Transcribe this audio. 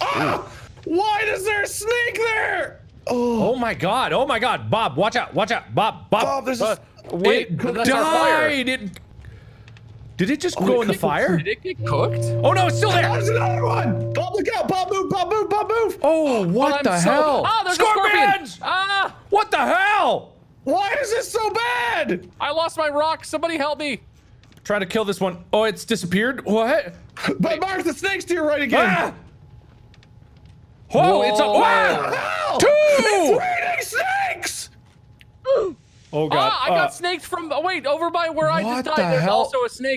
Ah! Why is there a snake there? Oh my god! Oh my god! Bob, watch out! Watch out! Bob! Bob, there's a... Wait, It that's our fire. died! Did it just go in the fire? Did it get cooked? Oh no, it's still there! There's another one! Bob, look out! Bob, move! Bob, move! Bob, move! Oh, what the hell? Ah, there's a scorpion! Scorpions! Ah! What the hell? Why is this so bad? I lost my rock. Somebody help me. Trying to kill this one. Oh, it's disappeared? What? But Mark, the snake's to your right again. Ah! Whoa, it's a... Wow! Hell! Two! It's raining snakes! Oh god. Ah, I got snaked from. Oh, wait, over by where I what just the died. There's hell? also a snake.